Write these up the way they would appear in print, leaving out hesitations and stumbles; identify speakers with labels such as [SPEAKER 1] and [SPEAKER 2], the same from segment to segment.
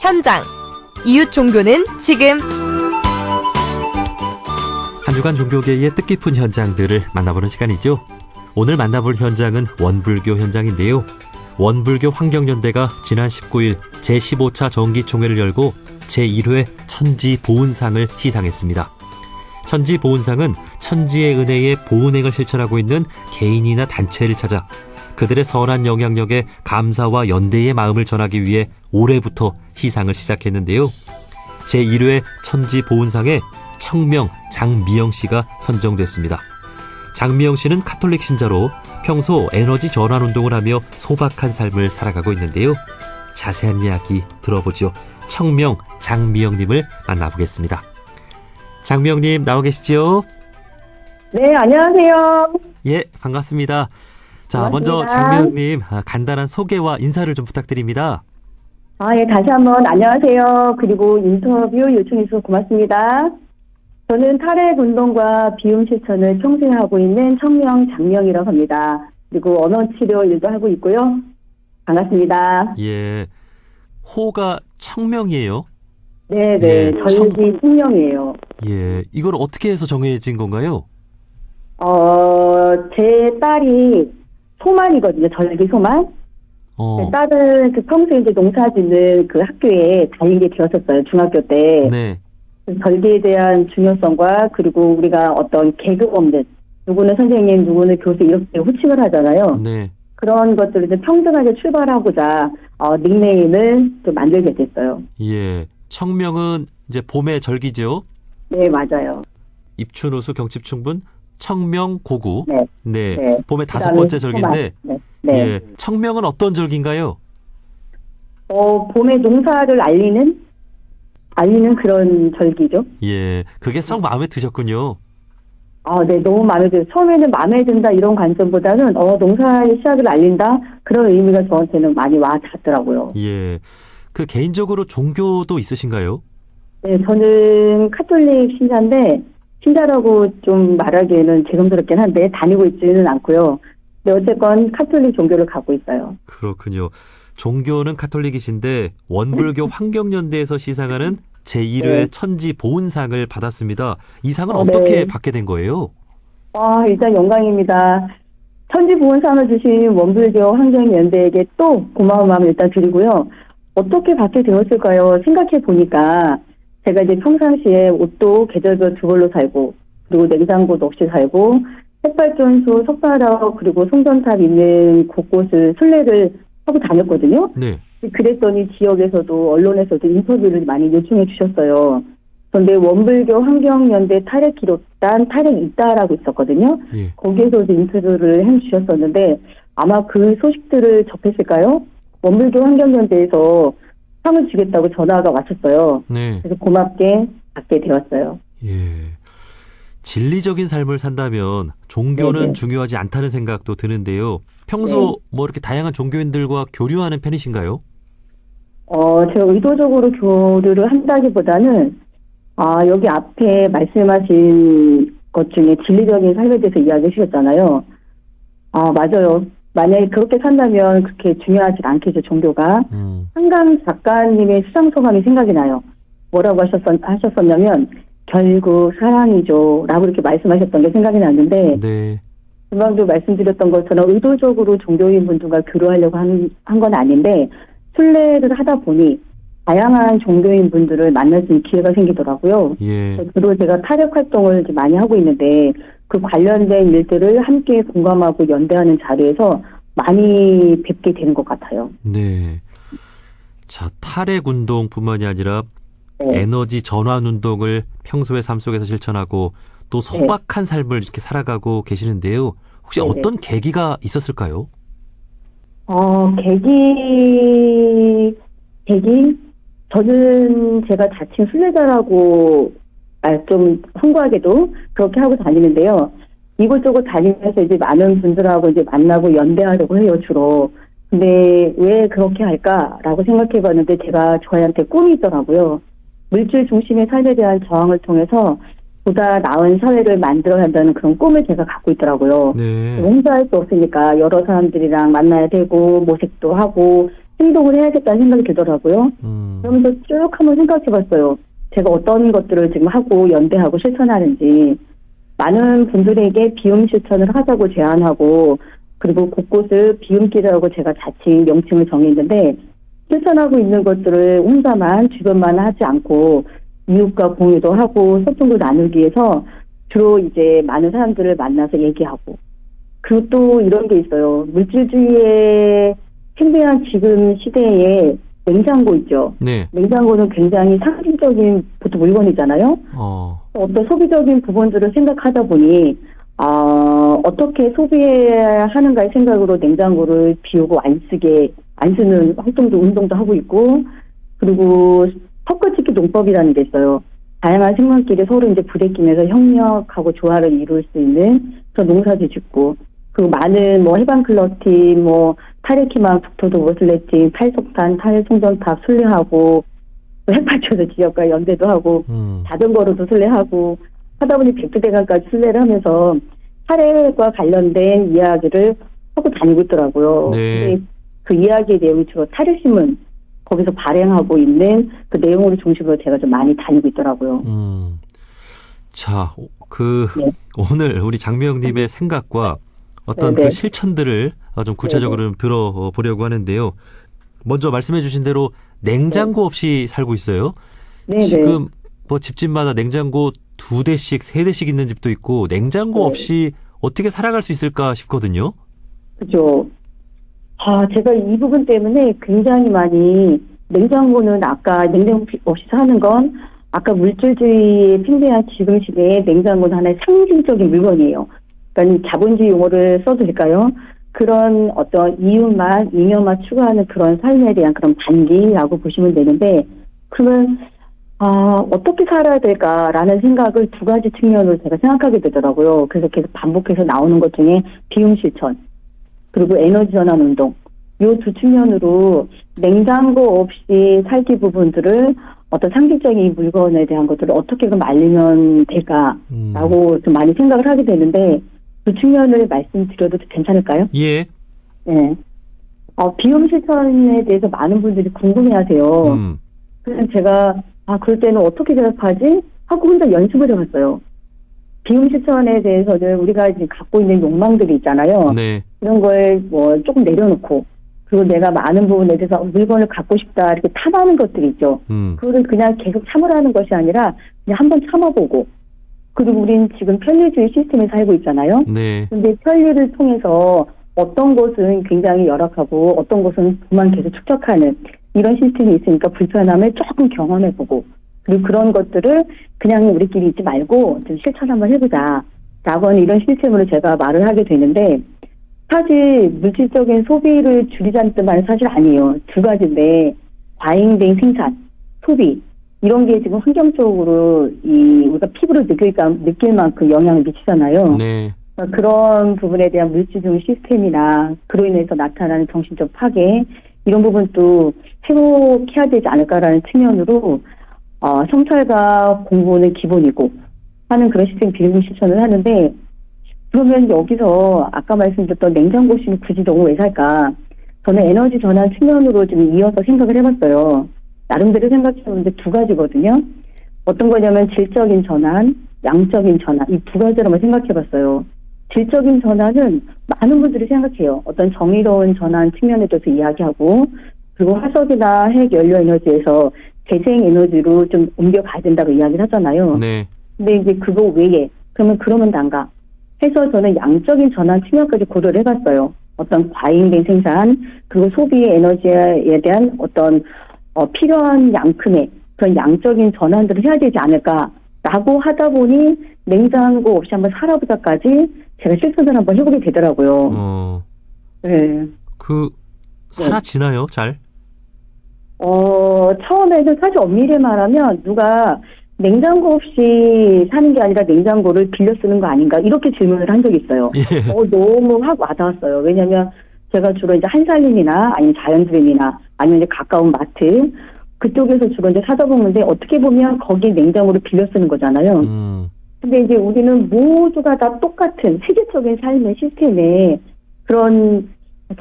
[SPEAKER 1] 현장. 이웃 종교는 지금.
[SPEAKER 2] 한 주간 종교계의 뜻깊은 현장들을 만나보는 시간이죠. 오늘 만나볼 현장은 원불교 현장인데요. 원불교 환경연대가 지난 19일 제15차 정기총회를 열고 제1회 천지보은상을 시상했습니다. 천지보은상은 천지의 은혜에 보은행을 실천하고 있는 개인이나 단체를 찾아 그들의 선한 영향력에 감사와 연대의 마음을 전하기 위해 올해부터 시상을 시작했는데요. 제1회 천지보은상에 청명 장미영 씨가 선정됐습니다. 장미영 씨는 카톨릭 신자로 평소 에너지 전환 운동을 하며 소박한 삶을 살아가고 있는데요. 자세한 이야기 들어보죠. 청명 장미영님을 만나보겠습니다. 장미영님 나와 계시죠?
[SPEAKER 3] 네, 안녕하세요.
[SPEAKER 2] 예, 반갑습니다. 자,
[SPEAKER 3] 반갑습니다.
[SPEAKER 2] 먼저 장미영님 간단한 소개와 인사를 좀 부탁드립니다.
[SPEAKER 3] 예, 다시 한번 안녕하세요. 그리고 인터뷰 요청해 주셔서 고맙습니다. 저는 탈핵 운동과 비움 실천을 평소에 하고 있는 청명 장명이라고 합니다. 그리고 언어 치료 일도 하고 있고요. 반갑습니다.
[SPEAKER 2] 예, 호가 청명이에요?
[SPEAKER 3] 네,
[SPEAKER 2] 예,
[SPEAKER 3] 절기 청명이에요.
[SPEAKER 2] 예, 이걸 어떻게 해서 정해진 건가요?
[SPEAKER 3] 제 딸이 소만이거든요. 절기 소만. 제 딸은 평소에 이제 농사 짓는 그 학교에 다니게 되었었어요. 중학교 때.
[SPEAKER 2] 네.
[SPEAKER 3] 절기에 대한 중요성과 그리고 우리가 어떤 계급 없는 누구는 선생님, 누구는 교수 이렇게 호칭을 하잖아요.
[SPEAKER 2] 네.
[SPEAKER 3] 그런 것들을 좀 평등하게 출발하고자 닉네임을 또 만들게 됐어요.
[SPEAKER 2] 예, 청명은 이제 봄의 절기죠.
[SPEAKER 3] 네, 맞아요.
[SPEAKER 2] 입춘우수 경칩충분 청명고구.
[SPEAKER 3] 네.
[SPEAKER 2] 네.
[SPEAKER 3] 네.
[SPEAKER 2] 봄의 다섯
[SPEAKER 3] 그다음에
[SPEAKER 2] 번째 절기인데.
[SPEAKER 3] 네. 네.
[SPEAKER 2] 예, 청명은 어떤 절기인가요?
[SPEAKER 3] 봄의 농사를 알리는 그런 절기죠.
[SPEAKER 2] 예, 그게 썩 마음에 드셨군요.
[SPEAKER 3] 네, 너무 마음에 들어요. 처음에는 마음에 든다 이런 관점보다는 농사의 시작을 알린다 그런 의미가 저한테는 많이 와 닿더라고요.
[SPEAKER 2] 예, 그 개인적으로 종교도 있으신가요?
[SPEAKER 3] 네, 저는 카톨릭 신자인데 신자라고 좀 말하기에는 죄송스럽긴 한데 다니고 있지는 않고요. 근데 어쨌건 카톨릭 종교를 갖고 있어요.
[SPEAKER 2] 그렇군요. 종교는 카톨릭이신데 원불교 환경연대에서 시상하는 제1회
[SPEAKER 3] 네.
[SPEAKER 2] 천지보은상을 받았습니다. 이 상은 어떻게
[SPEAKER 3] 네.
[SPEAKER 2] 받게 된 거예요?
[SPEAKER 3] 일단 영광입니다. 천지보은상을 주신 원불교 환경연대에게 또 고마운 마음을 일단 드리고요. 어떻게 받게 되었을까요? 생각해 보니까 제가 이제 평상시에 옷도 계절별 두 벌로 살고 그리고 냉장고도 없이 살고 햇발전소, 석가라 그리고 송전탑 있는 곳곳을 순례를 하고 다녔거든요.
[SPEAKER 2] 네.
[SPEAKER 3] 그랬더니 지역에서도 언론에서도 인터뷰를 많이 요청해 주셨어요. 그런데 원불교 환경연대 탈핵 기록단 탈핵 있다라고 있었거든요.
[SPEAKER 2] 예.
[SPEAKER 3] 거기에서도 인터뷰를 해 주셨었는데 아마 그 소식들을 접했을까요? 원불교 환경연대에서 상을 주겠다고 전화가 왔었어요.
[SPEAKER 2] 네.
[SPEAKER 3] 그래서 고맙게 받게 되었어요.
[SPEAKER 2] 예. 진리적인 삶을 산다면 종교는
[SPEAKER 3] 네네.
[SPEAKER 2] 중요하지 않다는 생각도 드는데요. 평소 뭐 이렇게 다양한 종교인들과 교류하는 편이신가요?
[SPEAKER 3] 제가 의도적으로 교류를 한다기보다는 여기 앞에 말씀하신 것 중에 진리적인 삶에 대해서 이야기해 주셨잖아요. 맞아요. 만약에 그렇게 산다면 그렇게 중요하지 않겠죠, 종교가. 한강 작가님의 수상소감이 생각이 나요. 뭐라고 하셨었냐면 결국 사랑이죠 라고 이렇게 말씀하셨던 게 생각이 났는데
[SPEAKER 2] 네.
[SPEAKER 3] 금방도 말씀드렸던 것처럼 의도적으로 종교인 분들과 교류하려고 한 건 아닌데 순례를 하다 보니 다양한 종교인 분들을 만날 수 있는 기회가 생기더라고요.
[SPEAKER 2] 예.
[SPEAKER 3] 주로 제가 탈핵 활동을 이제 많이 하고 있는데 그 관련된 일들을 함께 공감하고 연대하는 자리에서 많이 뵙게 되는 것 같아요.
[SPEAKER 2] 네. 자, 탈핵 운동뿐만이 아니라
[SPEAKER 3] 네.
[SPEAKER 2] 에너지 전환 운동을 평소의 삶 속에서 실천하고 또 소박한 삶을 이렇게 살아가고 계시는데요. 혹시
[SPEAKER 3] 네네.
[SPEAKER 2] 어떤 계기가 있었을까요?
[SPEAKER 3] 계기? 저는 제가 자칭 순례자라고 좀 홍보하게도 그렇게 하고 다니는데요. 이곳저곳 다니면서 이제 많은 분들하고 이제 만나고 연대하려고 해요, 주로. 근데 왜 그렇게 할까라고 생각해 봤는데 제가 저희한테 꿈이 있더라고요. 물질 중심의 삶에 대한 저항을 통해서 보다 나은 사회를 만들어야 한다는 그런 꿈을 제가 갖고 있더라고요.
[SPEAKER 2] 네.
[SPEAKER 3] 혼자 할 수 없으니까 여러 사람들이랑 만나야 되고 모색도 하고 행동을 해야겠다는 생각이 들더라고요. 그러면서 쭉 한번 생각해봤어요. 제가 어떤 것들을 지금 하고 연대하고 실천하는지. 많은 분들에게 비움 실천을 하자고 제안하고 그리고 곳곳을 비움길이라고 제가 자칭 명칭을 정했는데 실천하고 있는 것들을 혼자만 주변만 하지 않고 이웃과 공유도 하고 소통도 나누기 위해서 주로 이제 많은 사람들을 만나서 얘기하고 그리고 또 이런 게 있어요. 물질주의에 팽배한 지금 시대에 냉장고 있죠.
[SPEAKER 2] 네.
[SPEAKER 3] 냉장고는 굉장히 상징적인 보통 물건이잖아요. 어떤 소비적인 부분들을 생각하다 보니 어떻게 소비하는가의 생각으로 냉장고를 비우고 안 쓰는 운동도 하고 있고 그리고 섞어짓기 농법이라는 게 있어요. 다양한 생물끼리 서로 이제 부대끼면서 협력하고 조화를 이룰 수 있는 그런 농사지 짓고 그리고 많은 뭐 해방클럽팀 타레키만 북토도 슬래팅 탈석탄 탈송전탑 순례하고 핵발전소 지역과 연대도 하고 자전거로도 순례하고 하다 보니 백두대간까지 순례를 하면서 사례과 관련된 이야기를 하고 다니고 있더라고요.
[SPEAKER 2] 네.
[SPEAKER 3] 근데 그 이야기의 내용이 주로 타르신문 거기서 발행하고 있는 그 내용으로 중심으로 제가 좀 많이 다니고 있더라고요.
[SPEAKER 2] 자,
[SPEAKER 3] 네.
[SPEAKER 2] 오늘 우리 장미영님의 생각과 어떤
[SPEAKER 3] 네.
[SPEAKER 2] 그 실천들을 좀 구체적으로 좀 들어보려고 하는데요. 먼저 말씀해 주신 대로 냉장고 없이 살고 있어요.
[SPEAKER 3] 네.
[SPEAKER 2] 지금 뭐 집집마다 냉장고 2대씩, 3대씩 있는 집도 있고 냉장고
[SPEAKER 3] 네.
[SPEAKER 2] 없이 어떻게 살아갈 수 있을까 싶거든요.
[SPEAKER 3] 그죠. 제가 이 부분 때문에 굉장히 많이 냉장고는 아까 냉장고 없이 사는 건 아까 물질주의의 팽배한 지금 시대에 냉장고는 하나의 상징적인 물건이에요. 그러니까 자본주의 용어를 써도 될까요? 그런 어떤 이윤만, 잉여만 추구하는 그런 삶에 대한 그런 반기라고 보시면 되는데 그러면 어떻게 살아야 될까라는 생각을 두 가지 측면으로 제가 생각하게 되더라고요. 그래서 계속 반복해서 나오는 것 중에 비움 실천 그리고 에너지 전환 운동 이 두 측면으로 냉장고 없이 살기 부분들을 어떤 상징적인 물건에 대한 것들을 어떻게 그럼 알리면 될까라고 좀 많이 생각을 하게 되는데 그 측면을 말씀드려도 괜찮을까요?
[SPEAKER 2] 예.
[SPEAKER 3] 네. 비움 실천에 대해서 많은 분들이 궁금해하세요. 그래서 제가 그럴 때는 어떻게 대답하지? 하고 혼자 연습을 해봤어요. 비움 실천에 대해서는 우리가 지금 갖고 있는 욕망들이 있잖아요.
[SPEAKER 2] 네.
[SPEAKER 3] 이런 걸 조금 내려놓고 그리고 내가 많은 부분에 대해서 물건을 갖고 싶다 이렇게 탐하는 것들이 있죠. 그거를 그냥 계속 참으라는 것이 아니라 그냥 한번 참아보고 그리고 우린 지금 편리주의 시스템에 살고 있잖아요.
[SPEAKER 2] 네.
[SPEAKER 3] 근데 편리를 통해서 어떤 것은 굉장히 열악하고 어떤 것은 그만 계속 축적하는 이런 시스템이 있으니까 불편함을 조금 경험해보고 그리고 그런 것들을 그냥 우리끼리 있지 말고 좀 실천 한번 해보자 라고 하는 이런 시스템으로 제가 말을 하게 되는데 사실 물질적인 소비를 줄이자는 뜻만은 사실 아니에요. 두 가지인데 과잉된 생산, 소비 이런 게 지금 환경적으로 우리가 피부로 느낄 만큼 영향을 미치잖아요.
[SPEAKER 2] 네.
[SPEAKER 3] 그런 부분에 대한 물질주의 시스템이나 그로 인해서 나타나는 정신적 파괴 이런 부분도 회복해야 되지 않을까라는 측면으로 성찰과 공부는 기본이고 하는 그런 시스템 비용 실천을 하는데 그러면 여기서 아까 말씀드렸던 냉장고 없이는 굳이 너무 왜 살까? 저는 에너지 전환 측면으로 좀 이어서 생각을 해봤어요. 나름대로 생각해보는데 두 가지거든요. 어떤 거냐면 질적인 전환, 양적인 전환 이 두 가지를 한번 생각해봤어요. 질적인 전환은 많은 분들이 생각해요. 어떤 정의로운 전환 측면에 대해서 이야기하고 그리고 화석이나 핵 연료 에너지에서 재생 에너지로 좀 옮겨가야 된다고 이야기를 하잖아요.
[SPEAKER 2] 네.
[SPEAKER 3] 근데 이제 그거 외에 그러면 단가 해서 저는 양적인 전환 측면까지 고려를 해봤어요. 어떤 과잉된 생산 그리고 소비의 에너지에 대한 어떤 필요한 양큼의 그런 양적인 전환들을 해야 되지 않을까라고 하다 보니 냉장고 없이 한번 살아보자까지 제가 실천을 한번 해보게 되더라고요. 네.
[SPEAKER 2] 사라지나요, 잘?
[SPEAKER 3] 처음에는 사실 엄밀히 말하면 누가 냉장고 없이 사는 게 아니라 냉장고를 빌려 쓰는 거 아닌가 이렇게 질문을 한 적이 있어요.
[SPEAKER 2] 예.
[SPEAKER 3] 너무 확 와닿았어요. 왜냐하면 제가 주로 이제 한살림이나 아니면 자연드림이나 아니면 이제 가까운 마트 그쪽에서 주로 이제 사다 보는데 어떻게 보면 거기 냉장고를 빌려 쓰는 거잖아요. 근데 이제 우리는 모두가 다 똑같은 세계적인 삶의 시스템에 그런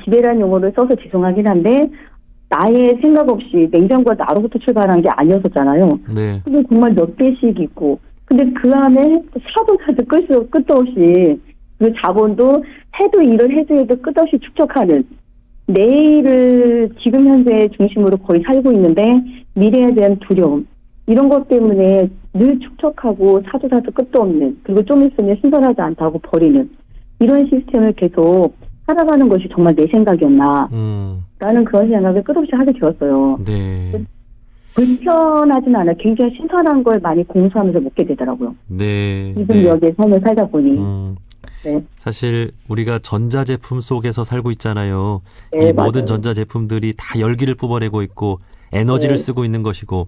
[SPEAKER 3] 지배라는 용어를 써서 죄송하긴 한데 나의 생각 없이 냉장고가 나로부터 출발한 게 아니었었잖아요.
[SPEAKER 2] 네.
[SPEAKER 3] 근데 정말 몇 개씩 있고, 근데 그 안에 사도 끝도 없이 그 자본도 해도 일을 해도 끝없이 축적하는 내일을 지금 현재 중심으로 거의 살고 있는데 미래에 대한 두려움 이런 것 때문에 늘 축적하고 사도 끝도 없는 그리고 좀 있으면 신선하지 않다고 버리는 이런 시스템을 계속 살아가는 것이 정말 내 생각이었나 라는 그런 생각을 끝없이 하게 되었어요.
[SPEAKER 2] 네.
[SPEAKER 3] 불편하진 않아 굉장히 신선한 걸 많이 공부하면서 먹게 되더라고요.
[SPEAKER 2] 네.
[SPEAKER 3] 지금
[SPEAKER 2] 네.
[SPEAKER 3] 여기에 삶을 살다 보니. 네.
[SPEAKER 2] 사실 우리가 전자제품 속에서 살고 있잖아요.
[SPEAKER 3] 네,
[SPEAKER 2] 이 모든
[SPEAKER 3] 맞아요.
[SPEAKER 2] 전자제품들이 다 열기를 뿜어내고 있고 에너지를
[SPEAKER 3] 네.
[SPEAKER 2] 쓰고 있는 것이고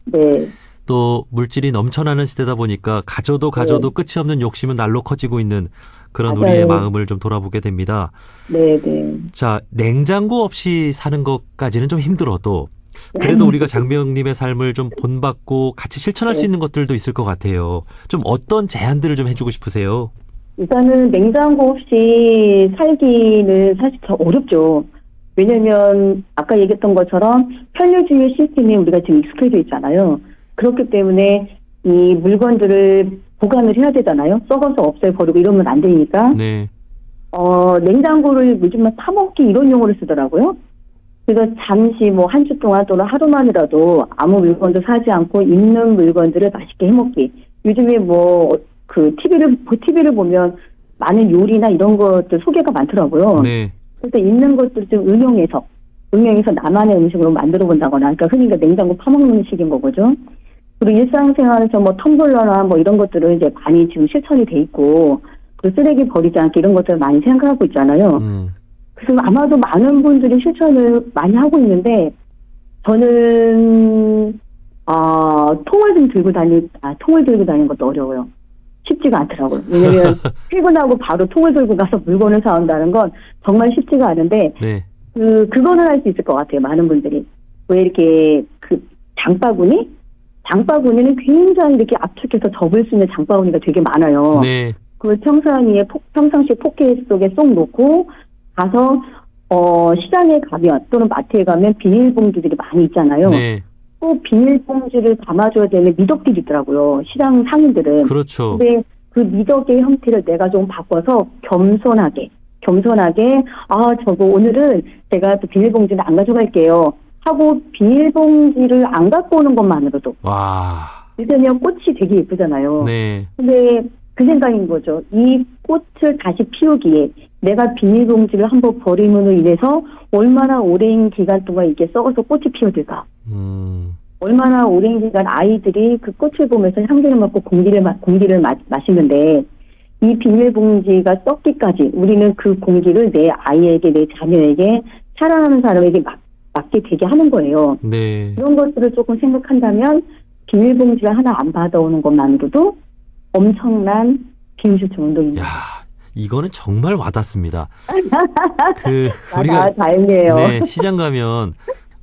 [SPEAKER 3] 네.
[SPEAKER 2] 또 물질이 넘쳐나는 시대다 보니까 가져도 끝이 없는 욕심은 날로 커지고 있는 그런
[SPEAKER 3] 맞아요.
[SPEAKER 2] 우리의 마음을 좀 돌아보게 됩니다.
[SPEAKER 3] 네, 네.
[SPEAKER 2] 자, 냉장고 없이 사는 것까지는 좀 힘들어도 그래도 우리가 장명님의 삶을 좀 본받고 같이 실천할 수
[SPEAKER 3] 네.
[SPEAKER 2] 있는 것들도 있을 것 같아요. 좀 어떤 제안들을 좀 해주고 싶으세요?
[SPEAKER 3] 일단은 냉장고 없이 살기는 사실 더 어렵죠. 왜냐면 아까 얘기했던 것처럼 편리주의 시스템에 우리가 지금 익숙해져 있잖아요. 그렇기 때문에 이 물건들을 보관을 해야 되잖아요. 썩어서 없애버리고 이러면 안 되니까.
[SPEAKER 2] 네.
[SPEAKER 3] 냉장고를 요즘은 파먹기 이런 용어를 쓰더라고요. 그래서 잠시 뭐 한 주 동안 또는 하루만이라도 아무 물건도 사지 않고 있는 물건들을 맛있게 해먹기. 요즘에 TV를 보면 많은 요리나 이런 것들 소개가 많더라고요.
[SPEAKER 2] 네.
[SPEAKER 3] 그래서 있는 것들 좀 응용해서 나만의 음식으로 만들어 본다거나, 그러니까 흔히 냉장고 파먹는 식인 거죠. 그리고 일상생활에서 뭐 텀블러나 뭐 이런 것들은 이제 많이 지금 실천이 돼 있고, 그 쓰레기 버리지 않게 이런 것들을 많이 생각하고 있잖아요. 그래서 아마도 많은 분들이 실천을 많이 하고 있는데, 저는 통을 들고 다니는 것도 어려워요. 쉽지가 않더라고요. 왜냐면 퇴근하고 바로 통을 들고 가서 물건을 사온다는 건 정말 쉽지가 않은데,
[SPEAKER 2] 네.
[SPEAKER 3] 그거는 할 수 있을 것 같아요. 많은 분들이. 왜 이렇게 장바구니는 굉장히 이렇게 압축해서 접을 수 있는 장바구니가 되게 많아요.
[SPEAKER 2] 네.
[SPEAKER 3] 그걸 평상시 포켓 속에 쏙 놓고 가서 시장에 가면 또는 마트에 가면 비닐봉지들이 많이 있잖아요.
[SPEAKER 2] 네.
[SPEAKER 3] 꼭 비닐봉지를 담아줘야 되는 미덕들이 있더라고요. 시장 상인들은.
[SPEAKER 2] 그렇죠.
[SPEAKER 3] 근데 그 미덕의 형태를 내가 좀 바꿔서 겸손하게 저거 오늘은 제가 또 비닐봉지를 안 가져갈게요 하고 비닐봉지를 안 갖고 오는 것만으로도
[SPEAKER 2] 와.
[SPEAKER 3] 요새는 꽃이 되게 예쁘잖아요.
[SPEAKER 2] 네.
[SPEAKER 3] 근데 그 생각인 거죠. 이 꽃을 다시 피우기에 내가 비닐봉지를 한번 버림으로 인해서 얼마나 오랜 기간 동안 이게 썩어서 꽃이 피어들까. 얼마나 오랜 기간 아이들이 그 꽃을 보면서 향기를 맡고 공기를 마시는데 이 비닐봉지가 썩기까지 우리는 그 공기를 내 아이에게, 내 자녀에게, 사랑하는 사람에게 맡게 되게 하는 거예요.
[SPEAKER 2] 네.
[SPEAKER 3] 이런 것들을 조금 생각한다면 비닐봉지를 하나 안 받아오는 것만으로도 엄청난 비움실천 운동입니다.
[SPEAKER 2] 야, 이거는 정말 와닿습니다.
[SPEAKER 3] 우리가 다행이에요.
[SPEAKER 2] 네, 시장 가면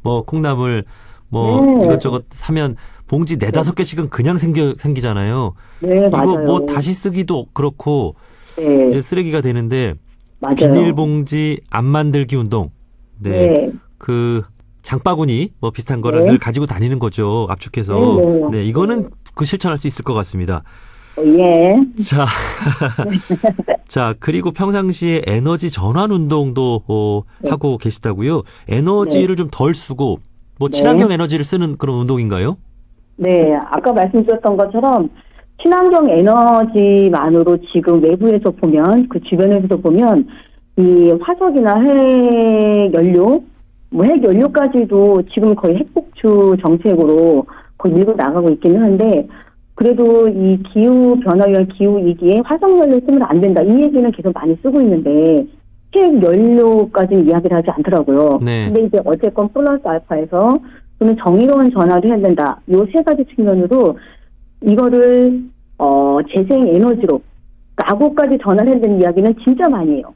[SPEAKER 2] 뭐 콩나물
[SPEAKER 3] 네.
[SPEAKER 2] 이것저것 사면 봉지 4-5개씩은 그냥 생기잖아요.
[SPEAKER 3] 네, 맞아요.
[SPEAKER 2] 이거 뭐 다시 쓰기도 그렇고
[SPEAKER 3] 네.
[SPEAKER 2] 이제 쓰레기가 되는데
[SPEAKER 3] 맞아요.
[SPEAKER 2] 비닐봉지 안 만들기 운동. 네.
[SPEAKER 3] 네.
[SPEAKER 2] 그 장바구니 뭐 비슷한 거를
[SPEAKER 3] 네.
[SPEAKER 2] 늘 가지고 다니는 거죠. 압축해서.
[SPEAKER 3] 네.
[SPEAKER 2] 네, 이거는 실천할 수 있을 것 같습니다.
[SPEAKER 3] 예.
[SPEAKER 2] 자, 자, 그리고 평상시에 에너지 전환 운동도
[SPEAKER 3] 네.
[SPEAKER 2] 하고 계시다고요? 에너지를 좀 덜 쓰고 뭐 친환경 에너지를 쓰는 그런 운동인가요?
[SPEAKER 3] 네, 아까 말씀드렸던 것처럼 친환경 에너지만으로 지금 외부에서 보면, 그 주변에서 보면 이 화석이나 핵연료까지도 지금 거의 핵복추 정책으로 거의 밀고 나가고 있기는 한데, 그래도 이 기후변화에 기후위기에 화석연료 쓰면 안 된다. 이 얘기는 계속 많이 쓰고 있는데, 핵연료까지는 이야기를 하지 않더라고요.
[SPEAKER 2] 네.
[SPEAKER 3] 근데 이제 어쨌건 플러스 알파에서 그러면 정의로운 전환을 해야 된다. 요 3가지 측면으로 이거를 재생 에너지로 라고까지 전환해야 되는 이야기는 진짜 많이 해요.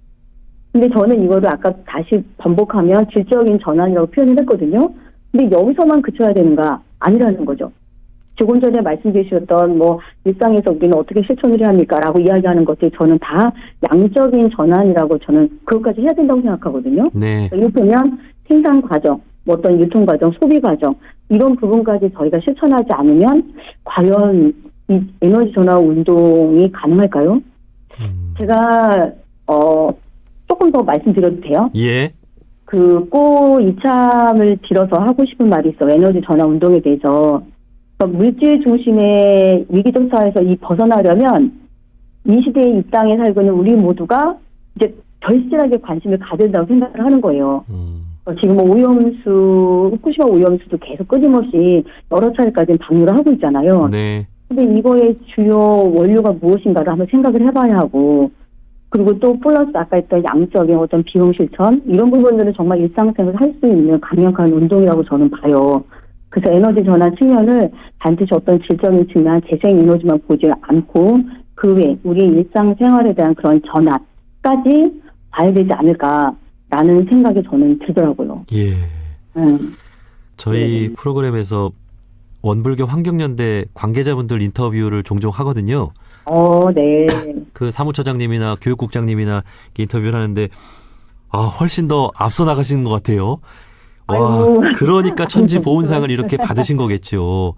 [SPEAKER 3] 근데 저는 이거를 아까 다시 반복하면 질적인 전환이라고 표현을 했거든요. 근데 여기서만 그쳐야 되는가? 아니라는 거죠. 조금 전에 말씀주셨던 일상에서 우리는 어떻게 실천을 해야 합니까? 라고 이야기하는 것들이 저는 다 양적인 전환이라고 저는 그것까지 해야 된다고 생각하거든요.
[SPEAKER 2] 네.
[SPEAKER 3] 이를테면 생산 과정, 뭐 어떤 유통 과정, 소비 과정 이런 부분까지 저희가 실천하지 않으면 과연 이 에너지 전환 운동이 가능할까요? 제가 조금 더 말씀드려도 돼요?
[SPEAKER 2] 예.
[SPEAKER 3] 꼭 이참을 빌어서 하고 싶은 말이 있어. 에너지 전환 운동에 대해서. 그러니까 물질 중심의 위기적 사회에서 벗어나려면 이 시대에 이 땅에 살고 있는 우리 모두가 이제 절실하게 관심을 가져야 된다고 생각을 하는 거예요. 지금 뭐 오염수, 후쿠시마 오염수도 계속 끊임없이 여러 차례까지 방류를 하고 있잖아요.
[SPEAKER 2] 네.
[SPEAKER 3] 근데 이거의 주요 원료가 무엇인가를 한번 생각을 해봐야 하고, 그리고 또 플러스 아까 했던 양적인 어떤 비용 실천 이런 부분들은 정말 일상생활을 할 수 있는 강력한 운동이라고 저는 봐요. 그래서 에너지 전환 측면을 반드시 어떤 질적인 측면, 재생 에너지만 보지 않고 그 외 우리 일상생활에 대한 그런 전환까지 봐야 되지 않을까라는 생각이 저는 들더라고요.
[SPEAKER 2] 예. 저희
[SPEAKER 3] 네.
[SPEAKER 2] 프로그램에서 원불교 환경연대 관계자분들 인터뷰를 종종 하거든요.
[SPEAKER 3] 네.
[SPEAKER 2] 그 사무처장님이나 교육국장님이나 인터뷰를 하는데 훨씬 더 앞서 나가시는 것 같아요. 와,
[SPEAKER 3] 아이고.
[SPEAKER 2] 그러니까 천지보훈상을 이렇게 받으신 거겠죠.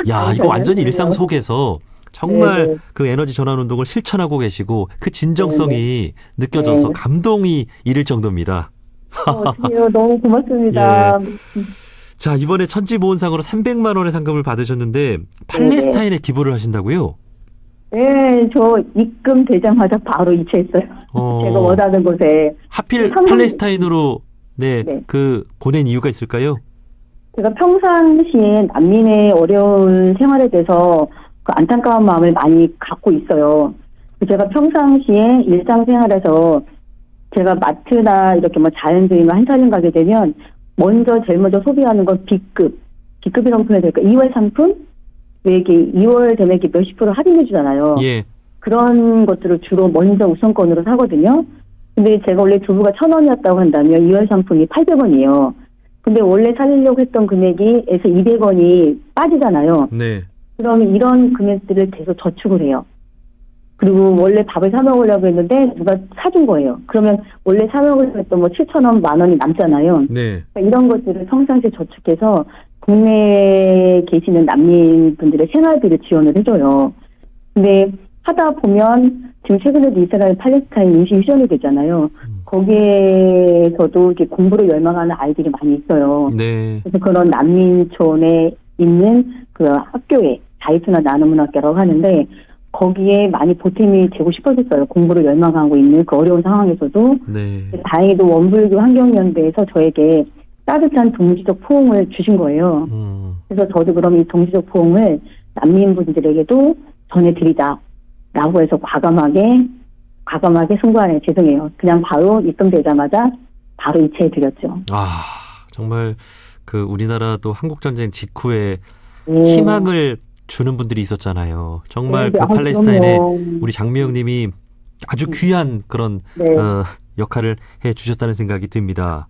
[SPEAKER 2] 야, 이거 완전히 일상 속에서 정말
[SPEAKER 3] 네네.
[SPEAKER 2] 그 에너지 전환 운동을 실천하고 계시고 그 진정성이 느껴져서
[SPEAKER 3] 네.
[SPEAKER 2] 감동이 이를 정도입니다.
[SPEAKER 3] 어떡해요. 너무 고맙습니다.
[SPEAKER 2] 자, 이번에 천지보훈상으로 300만 원의 상금을 받으셨는데 팔레스타인에 기부를 하신다고요?
[SPEAKER 3] 네, 저 입금되자마자 바로 이체했어요. 제가 원하는 곳에.
[SPEAKER 2] 하필
[SPEAKER 3] 상금-
[SPEAKER 2] 팔레스타인으로 네,
[SPEAKER 3] 네.
[SPEAKER 2] 보낸 이유가 있을까요?
[SPEAKER 3] 제가 평상시에 난민의 어려운 생활에 대해서 그 안타까운 마음을 많이 갖고 있어요. 제가 평상시에 일상생활에서 제가 마트나 이렇게 뭐 자연주의나 한살림 가게 되면 제일 먼저 소비하는 건 B급이라고 표현해야 될까? 2월 상품? 왜 이게 2월 되면 이렇게 몇십 프로 할인해 주잖아요.
[SPEAKER 2] 예.
[SPEAKER 3] 그런 것들을 주로 먼저 우선권으로 사거든요. 근데 제가 원래 두부가 1,000원이었다고 한다면 2월 상품이 800원이에요. 근데 원래 살려고 했던 금액에서 200원이 빠지잖아요.
[SPEAKER 2] 네.
[SPEAKER 3] 그러면 이런 금액들을 계속 저축을 해요. 그리고 원래 밥을 사 먹으려고 했는데 누가 사준 거예요. 그러면 원래 사 먹으려고 했던 뭐 7,000원, 10,000원이 남잖아요.
[SPEAKER 2] 네.
[SPEAKER 3] 그러니까 이런 것들을 평상시에 저축해서 국내에 계시는 난민분들의 생활비를 지원을 해줘요. 근데 하다 보면 지금 최근에도 이스라엘 팔레스타인 임시 휴전이 되잖아요. 거기에서도 이렇게 공부를 열망하는 아이들이 많이 있어요.
[SPEAKER 2] 네.
[SPEAKER 3] 그래서 그런 난민촌에 있는 그 학교에 자이투나 나눔문학교라고 하는데 거기에 많이 보탬이 되고 싶어졌어요. 공부를 열망하고 있는 그 어려운 상황에서도.
[SPEAKER 2] 네.
[SPEAKER 3] 다행히도 원불교 환경연대에서 저에게 따뜻한 동지적 포옹을 주신 거예요. 그래서 저도 그럼 이 동지적 포옹을 난민분들에게도 전해드리자라고 해서 과감하게 승부하네. 죄송해요. 그냥 바로 입금되자마자 바로 이체해드렸죠.
[SPEAKER 2] 정말 그 우리나라도 한국전쟁 직후에
[SPEAKER 3] 네.
[SPEAKER 2] 희망을 주는 분들이 있었잖아요. 정말
[SPEAKER 3] 네,
[SPEAKER 2] 그 팔레스타인에
[SPEAKER 3] 그럼요.
[SPEAKER 2] 우리 장미영 님이 아주 귀한 그런
[SPEAKER 3] 네.
[SPEAKER 2] 역할을 해 주셨다는 생각이 듭니다.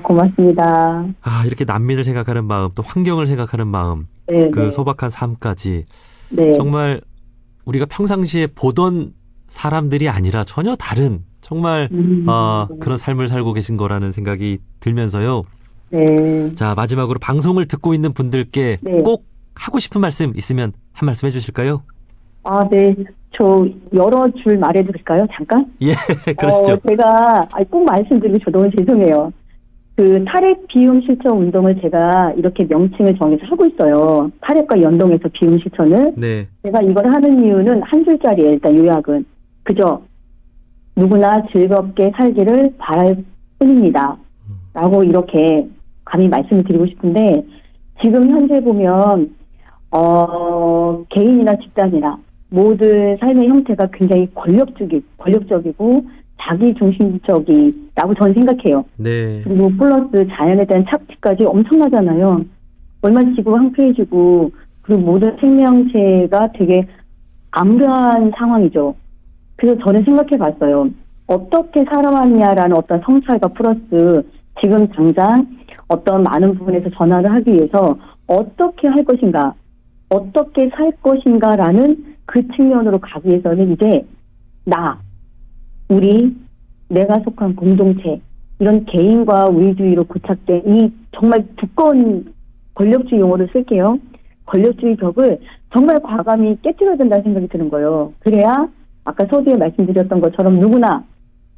[SPEAKER 3] 고맙습니다.
[SPEAKER 2] 이렇게 난민을 생각하는 마음, 또 환경을 생각하는 마음,
[SPEAKER 3] 네,
[SPEAKER 2] 그
[SPEAKER 3] 네.
[SPEAKER 2] 소박한 삶까지
[SPEAKER 3] 네.
[SPEAKER 2] 정말 우리가 평상시에 보던 사람들이 아니라 전혀 다른 정말 그런 삶을 살고 계신 거라는 생각이 들면서요.
[SPEAKER 3] 네.
[SPEAKER 2] 자, 마지막으로 방송을 듣고 있는 분들께
[SPEAKER 3] 네.
[SPEAKER 2] 꼭 하고 싶은 말씀 있으면 한 말씀 해주실까요?
[SPEAKER 3] 네. 저 여러 줄 말해도 될까요? 잠깐?
[SPEAKER 2] 예, 그러시죠.
[SPEAKER 3] 제가 꼭 말씀드리고 저 너무 죄송해요. 그 탈핵 비움 실천 운동을 제가 이렇게 명칭을 정해서 하고 있어요. 탈핵과 연동해서 비움 실천을.
[SPEAKER 2] 네.
[SPEAKER 3] 제가 이걸 하는 이유는 한 줄짜리예요. 일단 요약은. 그저 누구나 즐겁게 살기를 바랄 뿐입니다. 라고 이렇게 감히 말씀을 드리고 싶은데 지금 현재 보면 개인이나 집단이나 모든 삶의 형태가 굉장히 권력적이고 자기중심적이라고 저는 생각해요.
[SPEAKER 2] 네.
[SPEAKER 3] 그리고 플러스 자연에 대한 착취까지 엄청나잖아요. 얼마나 지구가 황폐해지고 그리고 모든 생명체가 되게 암울한 상황이죠. 그래서 저는 생각해 봤어요. 어떻게 살아왔냐라는 어떤 성찰과 플러스 지금 당장 어떤 많은 부분에서 전환을 하기 위해서 어떻게 할 것인가, 어떻게 살 것인가라는 그 측면으로 가기 위해서는 이제 내가 속한 공동체, 이런 개인과 우위주의로 고착된 이 정말 두꺼운 권력주의 용어를 쓸게요. 권력주의 벽을 정말 과감히 깨뜨려야 된다는 생각이 드는 거예요. 그래야 아까 서두에 말씀드렸던 것처럼 누구나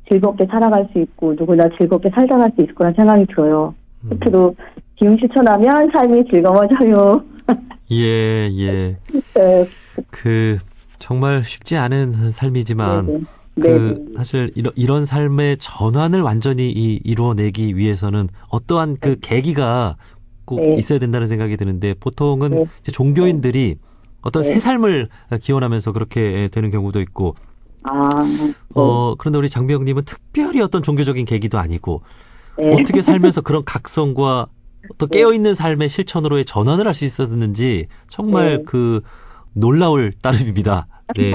[SPEAKER 3] 즐겁게 살아갈 수 있고 누구나 즐겁게 살다 갈 수 있을 거란 생각이 들어요. 끝으로 기움 실천하면 삶이 즐거워져요.
[SPEAKER 2] 예, 예.
[SPEAKER 3] 네,
[SPEAKER 2] 정말 쉽지 않은 삶이지만,
[SPEAKER 3] 네.
[SPEAKER 2] 사실 이런 삶의 전환을 완전히 이루어내기 위해서는 어떠한 계기가 꼭
[SPEAKER 3] 네.
[SPEAKER 2] 있어야 된다는 생각이 드는데, 보통은
[SPEAKER 3] 네.
[SPEAKER 2] 이제 종교인들이 어떤
[SPEAKER 3] 네.
[SPEAKER 2] 새 삶을 기원하면서 그렇게 되는 경우도 있고, 그런데 우리 장미영님은 특별히 어떤 종교적인 계기도 아니고,
[SPEAKER 3] 네.
[SPEAKER 2] 어떻게 살면서 그런 각성과 또 깨어있는 삶의 실천으로의 전환을 할 수 있었는지 정말
[SPEAKER 3] 네.
[SPEAKER 2] 놀라울 따름입니다. 네.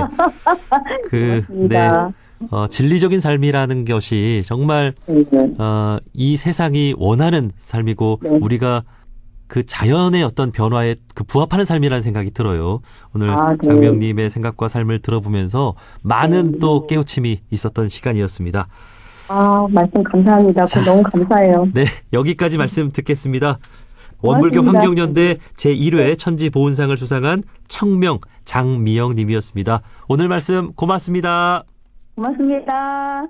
[SPEAKER 3] 맞습니다.
[SPEAKER 2] 진리적인 삶이라는 것이 정말
[SPEAKER 3] 네.
[SPEAKER 2] 이 세상이 원하는 삶이고
[SPEAKER 3] 네.
[SPEAKER 2] 우리가 그 자연의 어떤 변화에 부합하는 삶이라는 생각이 들어요. 오늘
[SPEAKER 3] 네.
[SPEAKER 2] 장미영님의 생각과 삶을 들어보면서 많은 또 깨우침이 있었던 시간이었습니다.
[SPEAKER 3] 말씀 감사합니다. 너무 감사해요.
[SPEAKER 2] 네, 여기까지 말씀 듣겠습니다. 원불교
[SPEAKER 3] 고맙습니다.
[SPEAKER 2] 환경연대 제1회 천지보훈상을 수상한 청명 장미영 님이었습니다. 오늘 말씀 고맙습니다.
[SPEAKER 3] 고맙습니다.